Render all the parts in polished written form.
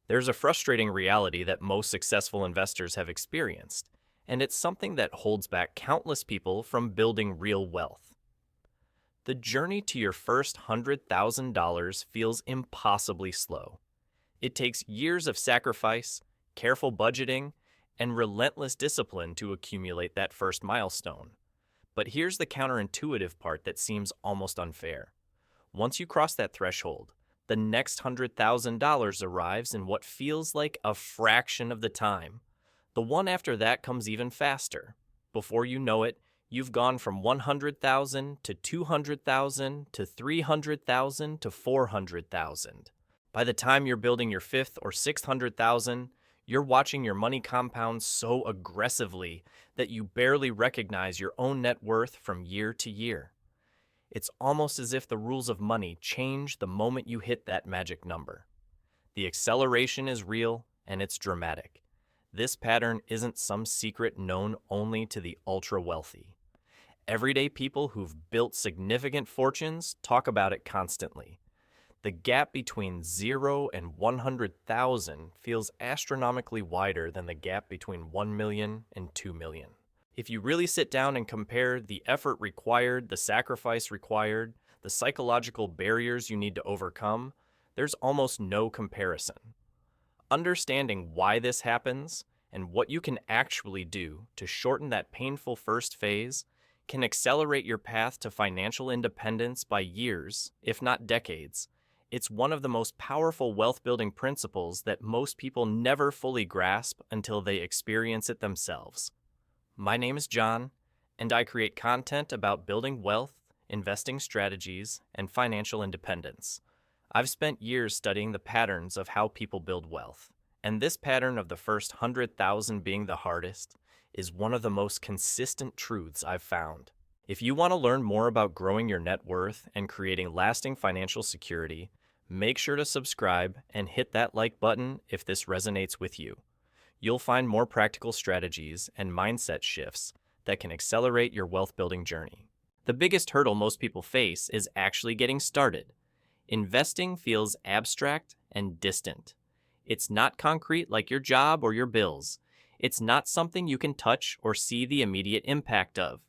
There's a frustrating reality that most successful investors have experienced, and it's something that holds back countless people from building real wealth. The journey to your first $100,000 feels impossibly slow. It takes years of sacrifice, careful budgeting, and relentless discipline to accumulate that first milestone. But here's the counterintuitive part that seems almost unfair. Once you cross that threshold, the next $100,000 arrives in what feels like a fraction of the time. The one after that comes even faster. Before you know it, you've gone from 100,000 to 200,000 to 300,000 to 400,000. By the time you're building your fifth or sixth 100,000, you're watching your money compound so aggressively that you barely recognize your own net worth from year to year. It's almost as if the rules of money change the moment you hit that magic number. The acceleration is real and it's dramatic. This pattern isn't some secret known only to the ultra-wealthy. Everyday people who've built significant fortunes talk about it constantly. The gap between 0 and 100,000 feels astronomically wider than the gap between 1 million and 2 million. If you really sit down and compare the effort required, the sacrifice required, the psychological barriers you need to overcome, there's almost no comparison. Understanding why this happens and what you can actually do to shorten that painful first phase can accelerate your path to financial independence by years, if not decades. It's one of the most powerful wealth-building principles that most people never fully grasp until they experience it themselves. My name is John, and I create content about building wealth, investing strategies, and financial independence. I've spent years studying the patterns of how people build wealth, and this pattern of the first 100,000 being the hardest is one of the most consistent truths I've found. If you want to learn more about growing your net worth and creating lasting financial security, make sure to subscribe and hit that like button if this resonates with you. You'll find more practical strategies and mindset shifts that can accelerate your wealth building journey. The biggest hurdle most people face is actually getting started. Investing feels abstract and distant. It's not concrete like your job or your bills. It's not something you can touch or see the immediate impact of.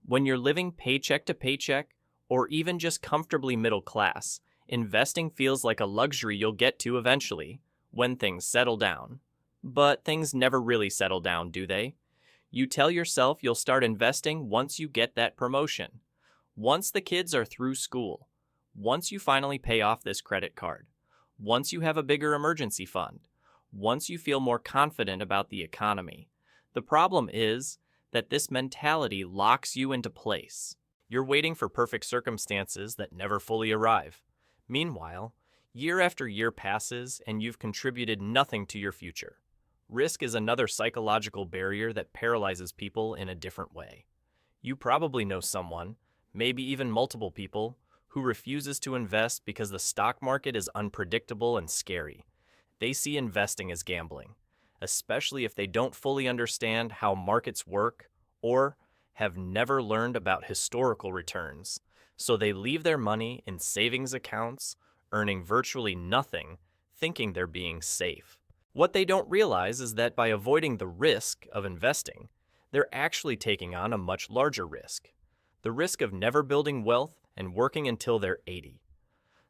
When you're living paycheck to paycheck, or even just comfortably middle class, investing feels like a luxury you'll get to eventually, when things settle down. But things never really settle down, do they? You tell yourself you'll start investing once you get that promotion, once the kids are through school, once you finally pay off this credit card, once you have a bigger emergency fund, once you feel more confident about the economy. The problem is that this mentality locks you into place. You're waiting for perfect circumstances that never fully arrive. Meanwhile, year after year passes and you've contributed nothing to your future. Risk is another psychological barrier that paralyzes people in a different way. You probably know someone, maybe even multiple people, who refuses to invest because the stock market is unpredictable and scary. They see investing as gambling, especially if they don't fully understand how markets work or have never learned about historical returns. So they leave their money in savings accounts, earning virtually nothing, thinking they're being safe. What they don't realize is that by avoiding the risk of investing, they're actually taking on a much larger risk. The risk of never building wealth and working until they're 80.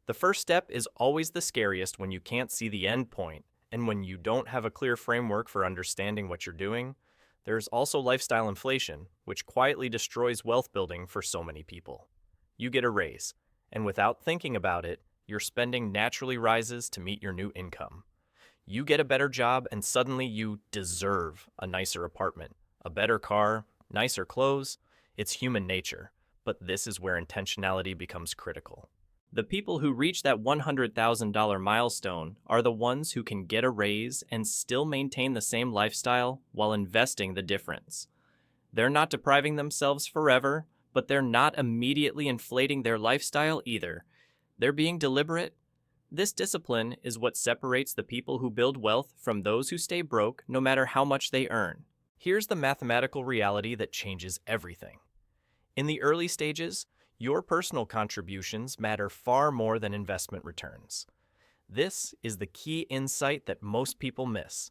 The first step is always the scariest when you can't see the end point, and when you don't have a clear framework for understanding what you're doing. There's also lifestyle inflation, which quietly destroys wealth building for so many people. You get a raise, and without thinking about it, your spending naturally rises to meet your new income. You get a better job, and suddenly you deserve a nicer apartment, a better car, nicer clothes. It's human nature, but this is where intentionality becomes critical. The people who reach that $100,000 milestone are the ones who can get a raise and still maintain the same lifestyle while investing the difference. They're not depriving themselves forever, but they're not immediately inflating their lifestyle either. They're being deliberate. This discipline is what separates the people who build wealth from those who stay broke no matter how much they earn. Here's the mathematical reality that changes everything. In the early stages, your personal contributions matter far more than investment returns. This is the key insight that most people miss.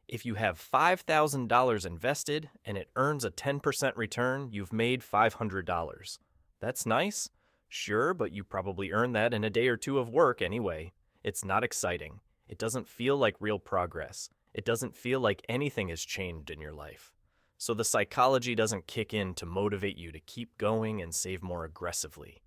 If you have $5,000 invested and it earns a 10% return, you've made $500. That's nice? Sure, but you probably earned that in a day or two of work anyway. It's not exciting. It doesn't feel like real progress. It doesn't feel like anything has changed in your life. So the psychology doesn't kick in to motivate you to keep going and save more aggressively.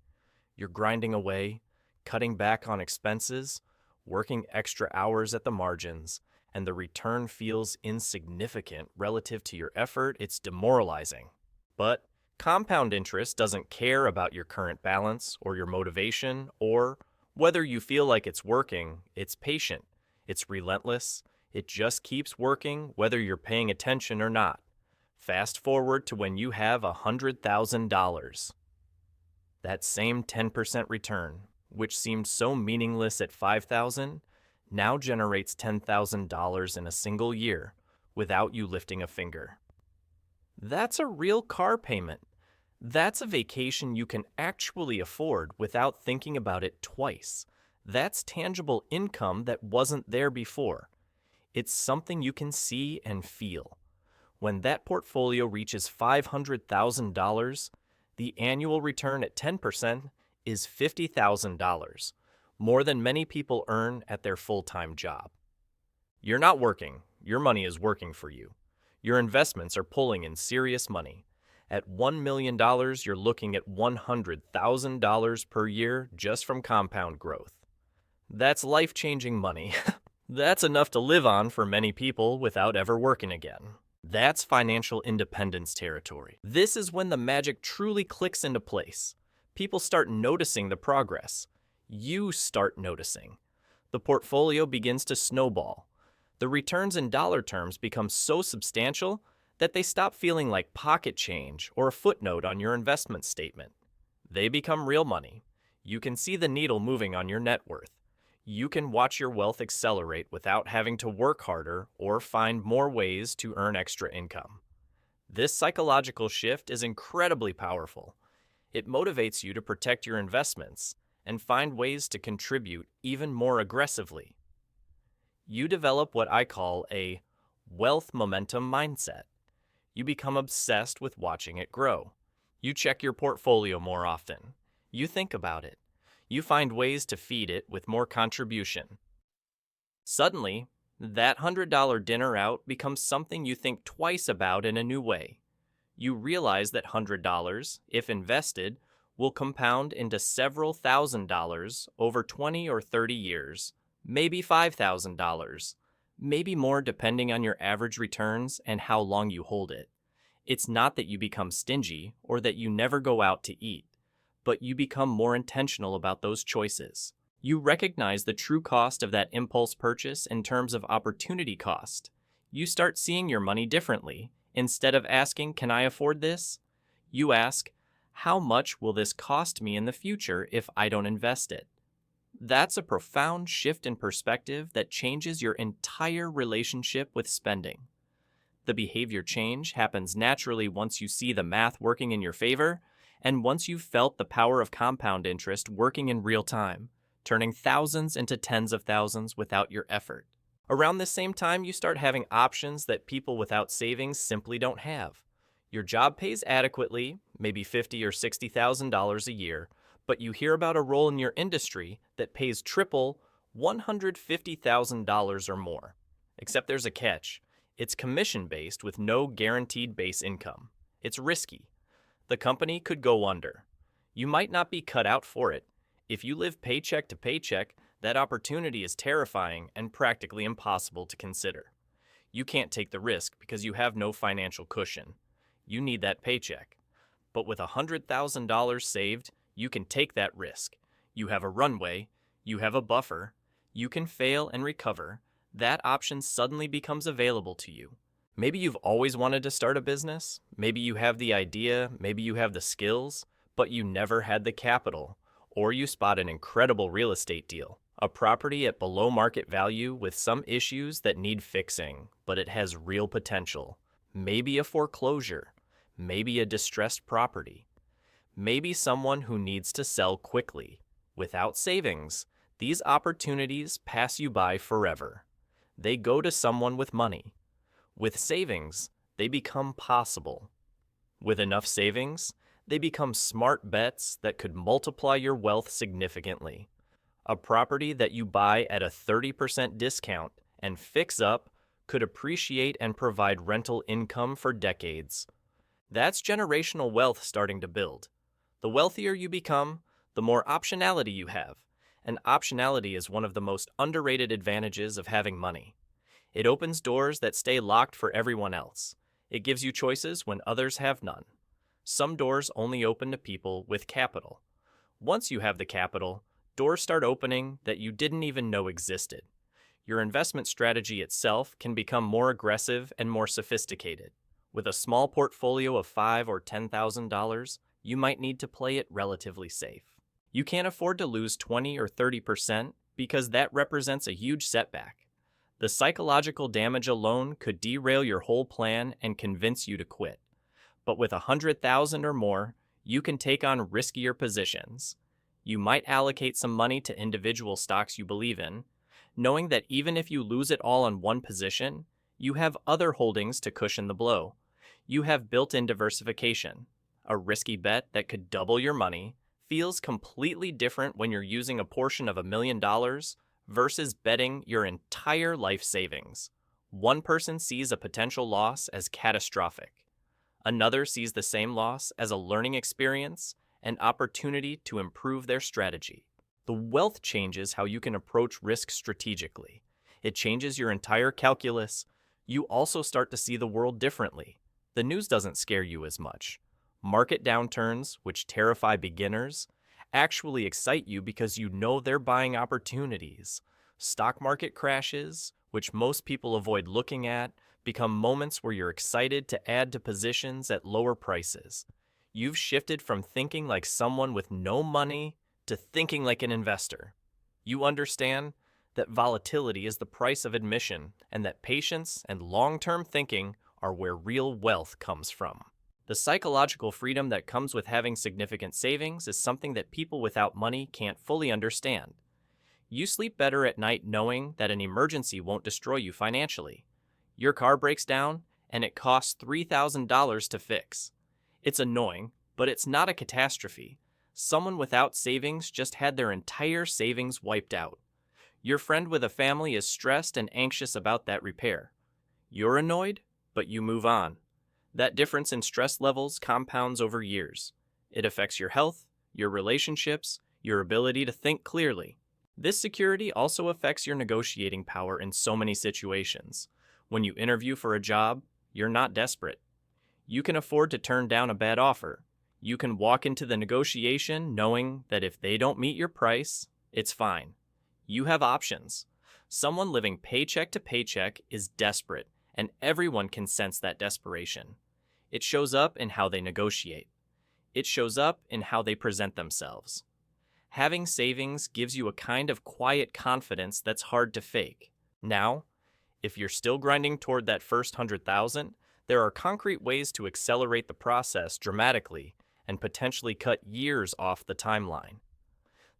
You're grinding away, cutting back on expenses, working extra hours at the margins, and the return feels insignificant relative to your effort. It's demoralizing. But compound interest doesn't care about your current balance or your motivation or whether you feel like it's working. It's patient. It's relentless. It just keeps working whether you're paying attention or not. Fast forward to when you have $100,000. That same 10% return, which seemed so meaningless at $5,000, now generates $10,000 in a single year without you lifting a finger. That's a real car payment. That's a vacation you can actually afford without thinking about it twice. That's tangible income that wasn't there before. It's something you can see and feel. When that portfolio reaches $500,000, the annual return at 10% is $50,000, more than many people earn at their full-time job. You're not working. Your money is working for you. Your investments are pulling in serious money. At $1 million, you're looking at $100,000 per year just from compound growth. That's life-changing money. That's enough to live on for many people without ever working again. That's financial independence territory. This is when the magic truly clicks into place. People start noticing the progress. You start noticing. The portfolio begins to snowball. The returns in dollar terms become so substantial that they stop feeling like pocket change or a footnote on your investment statement. They become real money. You can see the needle moving on your net worth. You can watch your wealth accelerate without having to work harder or find more ways to earn extra income. This psychological shift is incredibly powerful. It motivates you to protect your investments and find ways to contribute even more aggressively. You develop what I call a wealth momentum mindset. You become obsessed with watching it grow. You check your portfolio more often. You think about it. You find ways to feed it with more contribution. Suddenly, that $100 dinner out becomes something you think twice about in a new way. You realize that $100, if invested, will compound into several $1,000s over 20 or 30 years, maybe $5,000, maybe more depending on your average returns and how long you hold it. It's not that you become stingy or that you never go out to eat, but you become more intentional about those choices. You recognize the true cost of that impulse purchase in terms of opportunity cost. You start seeing your money differently. Instead of asking, "Can I afford this?" you ask, "How much will this cost me in the future if I don't invest it?" That's a profound shift in perspective that changes your entire relationship with spending. The behavior change happens naturally once you see the math working in your favor, and once you've felt the power of compound interest working in real time, turning thousands into tens of thousands without your effort. Around this same time, you start having options that people without savings simply don't have. Your job pays adequately, maybe $50,000 or $60,000 a year, but you hear about a role in your industry that pays triple $150,000 or more. Except there's a catch. It's commission-based with no guaranteed base income. It's risky. The company could go under. You might not be cut out for it. If you live paycheck to paycheck, that opportunity is terrifying and practically impossible to consider. You can't take the risk because you have no financial cushion. You need that paycheck. But with $100,000 saved, you can take that risk. You have a runway. You have a buffer. You can fail and recover. That option suddenly becomes available to you. Maybe you've always wanted to start a business. Maybe you have the idea. Maybe you have the skills, but you never had the capital. Or you spot an incredible real estate deal, a property at below market value with some issues that need fixing, but it has real potential. Maybe a foreclosure. Maybe a distressed property. Maybe someone who needs to sell quickly. Without savings, These opportunities pass you by forever. They go to someone with money. With savings, they become possible. With enough savings, they become smart bets that could multiply your wealth significantly. A property that you buy at a 30% discount and fix up could appreciate and provide rental income for decades. That's generational wealth starting to build. The wealthier you become, the more optionality you have, and optionality is one of the most underrated advantages of having money. It opens doors that stay locked for everyone else. It gives you choices when others have none. Some doors only open to people with capital. Once you have the capital, doors start opening that you didn't even know existed. Your investment strategy itself can become more aggressive and more sophisticated. With a small portfolio of $5,000 or $10,000, you might need to play it relatively safe. You can't afford to lose 20 or 30% because that represents a huge setback. The psychological damage alone could derail your whole plan and convince you to quit. But with $100,000 or more, you can take on riskier positions. You might allocate some money to individual stocks you believe in, knowing that even if you lose it all on one position, you have other holdings to cushion the blow. You have built-in diversification. A risky bet that could double your money feels completely different when you're using a portion of $1 million versus betting your entire life savings. One person sees a potential loss as catastrophic. Another sees the same loss as a learning experience and opportunity to improve their strategy. The wealth changes how you can approach risk strategically. It changes your entire calculus. You also start to see the world differently. The news doesn't scare you as much. Market downturns, which terrify beginners, actually excite you because you know they're buying opportunities. Stock market crashes, which most people avoid looking at, become moments where you're excited to add to positions at lower prices. You've shifted from thinking like someone with no money to thinking like an investor. You understand that volatility is the price of admission and that patience and long-term thinking are where real wealth comes from. The psychological freedom that comes with having significant savings is something that people without money can't fully understand. You sleep better at night knowing that an emergency won't destroy you financially. Your car breaks down and it costs $3,000 to fix. It's annoying, but it's not a catastrophe. Someone without savings just had their entire savings wiped out. Your friend with a family is stressed and anxious about that repair. You're annoyed, but you move on. That difference in stress levels compounds over years. It affects your health, your relationships, your ability to think clearly. This security also affects your negotiating power in so many situations. When you interview for a job, you're not desperate. You can afford to turn down a bad offer. You can walk into the negotiation knowing that if they don't meet your price, it's fine. You have options. Someone living paycheck to paycheck is desperate, and everyone can sense that desperation. It shows up in how they negotiate. It shows up in how they present themselves. Having savings gives you a kind of quiet confidence that's hard to fake. Now, if you're still grinding toward that first 100,000, there are concrete ways to accelerate the process dramatically and potentially cut years off the timeline.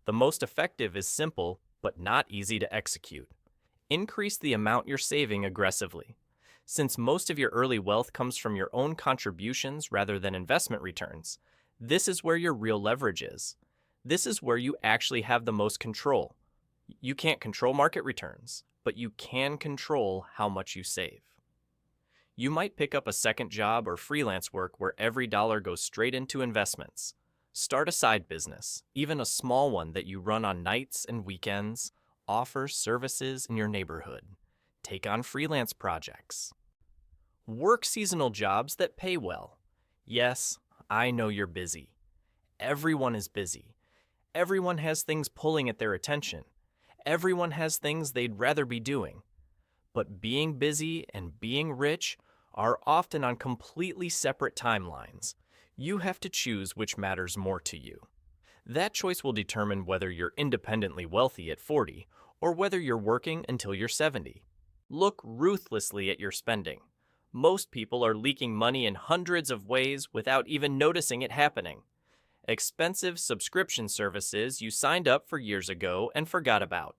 The most effective is simple, but not easy to execute. Increase the amount you're saving aggressively. Since most of your early wealth comes from your own contributions rather than investment returns, this is where your real leverage is. This is where you actually have the most control. You can't control market returns, but you can control how much you save. You might pick up a second job or freelance work where every dollar goes straight into investments. Start a side business, even a small one that you run on nights and weekends. Offer services in your neighborhood. Take on freelance projects. Work seasonal jobs that pay well. Yes, I know you're busy. Everyone is busy. Everyone has things pulling at their attention. Everyone has things they'd rather be doing. But being busy and being rich are often on completely separate timelines. You have to choose which matters more to you. That choice will determine whether you're independently wealthy at 40 or whether you're working until you're 70. Look ruthlessly at your spending. Most people are leaking money in hundreds of ways without even noticing it happening. Expensive subscription services you signed up for years ago and forgot about.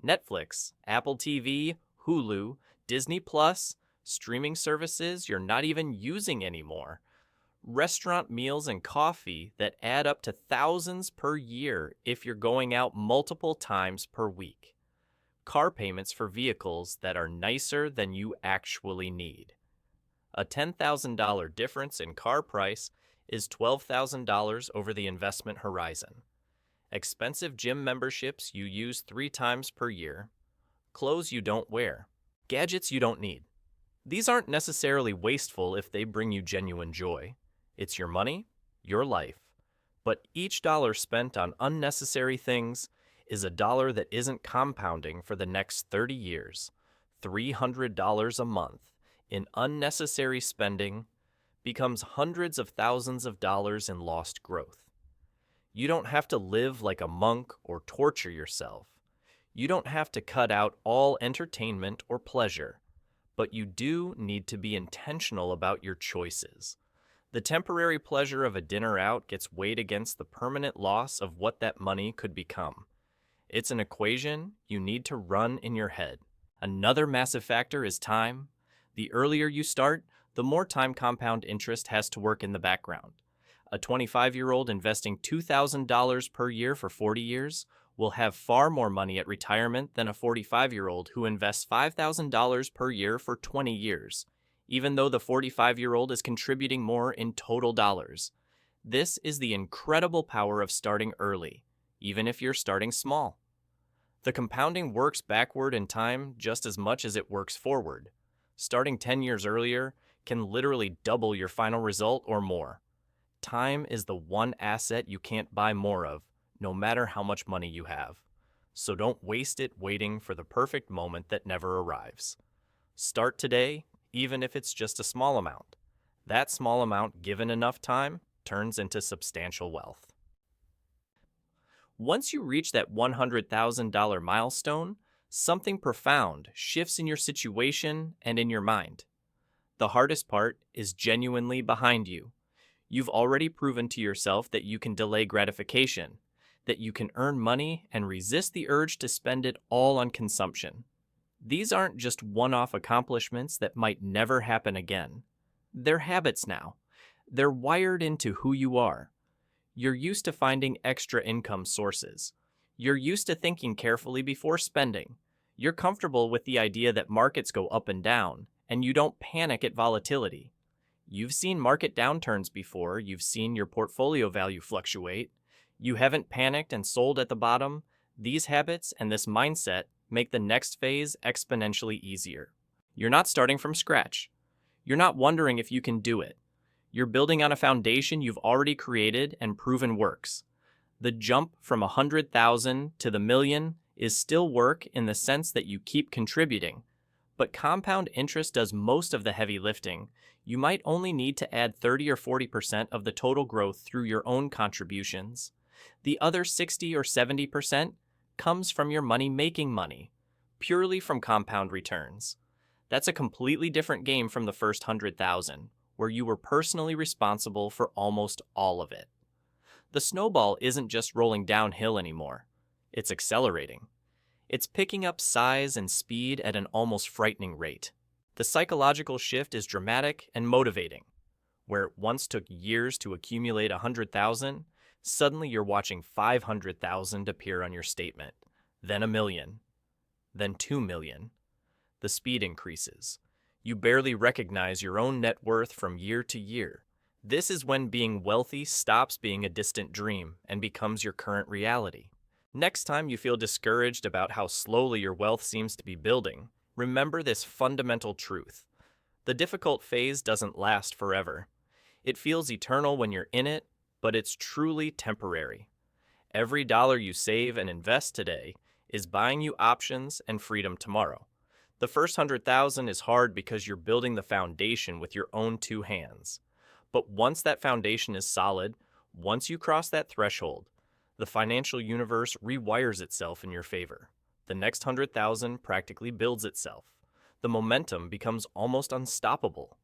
Netflix, Apple TV, Hulu, Disney Plus, streaming services you're not even using anymore. Restaurant meals and coffee that add up to thousands per year if you're going out multiple times per week. Car payments for vehicles that are nicer than you actually need. A $10,000 difference in car price is $12,000 over the investment horizon. Expensive gym memberships you use 3 times per year. Clothes you don't wear. Gadgets you don't need. These aren't necessarily wasteful if they bring you genuine joy. It's your money, your life. But each dollar spent on unnecessary things is a dollar that isn't compounding for the next 30 years. $300 a month in unnecessary spending becomes hundreds of thousands of dollars in lost growth. You don't have to live like a monk or torture yourself. You don't have to cut out all entertainment or pleasure, but you do need to be intentional about your choices. The temporary pleasure of a dinner out gets weighed against the permanent loss of what that money could become. It's an equation you need to run in your head. Another massive factor is time. The earlier you start, the more time compound interest has to work in the background. A 25-year-old investing $2,000 per year for 40 years will have far more money at retirement than a 45-year-old who invests $5,000 per year for 20 years, even though the 45-year-old is contributing more in total dollars. This is the incredible power of starting early, even if you're starting small. The compounding works backward in time just as much as it works forward. Starting 10 years earlier can literally double your final result or more. Time is the one asset you can't buy more of, no matter how much money you have. So don't waste it waiting for the perfect moment that never arrives. Start today, even if it's just a small amount. That small amount, given enough time, turns into substantial wealth. Once you reach that $100,000 milestone, something profound shifts in your situation and in your mind. The hardest part is genuinely behind you. You've already proven to yourself that you can delay gratification, that you can earn money and resist the urge to spend it all on consumption. These aren't just one-off accomplishments that might never happen again. They're habits now. They're wired into who you are. You're used to finding extra income sources. You're used to thinking carefully before spending. You're comfortable with the idea that markets go up and down, and you don't panic at volatility. You've seen market downturns before. You've seen your portfolio value fluctuate. You haven't panicked and sold at the bottom. These habits and this mindset make the next phase exponentially easier. You're not starting from scratch. You're not wondering if you can do it. You're building on a foundation you've already created and proven works. The jump from 100,000 to the million is still work in the sense that you keep contributing. But compound interest does most of the heavy lifting. You might only need to add 30 or 40% of the total growth through your own contributions. The other 60 or 70% comes from your money making money, purely from compound returns. That's a completely different game from the first 100,000, where you were personally responsible for almost all of it. The snowball isn't just rolling downhill anymore. It's accelerating. It's picking up size and speed at an almost frightening rate. The psychological shift is dramatic and motivating. Where it once took years to accumulate 100,000, suddenly you're watching 500,000 appear on your statement, then 1 million, then 2 million. The speed increases. You barely recognize your own net worth from year to year. This is when being wealthy stops being a distant dream and becomes your current reality. Next time you feel discouraged about how slowly your wealth seems to be building, remember this fundamental truth. The difficult phase doesn't last forever. It feels eternal when you're in it, but it's truly temporary. Every dollar you save and invest today is buying you options and freedom tomorrow. The first 100,000 is hard because you're building the foundation with your own 2 hands. But once that foundation is solid, once you cross that threshold, the financial universe rewires itself in your favor. The next 100,000 practically builds itself. The momentum becomes almost unstoppable.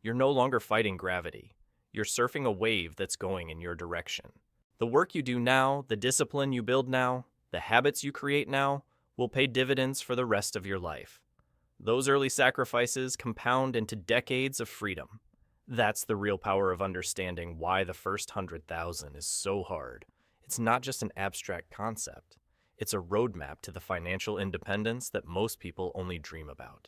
You're no longer fighting gravity. you're surfing a wave that's going in your direction. The work you do now, the discipline you build now, the habits you create now will pay dividends for the rest of your life. Those early sacrifices compound into decades of freedom. That's the real power of understanding why the first 100,000 is so hard. It's not just an abstract concept. It's a roadmap to the financial independence that most people only dream about.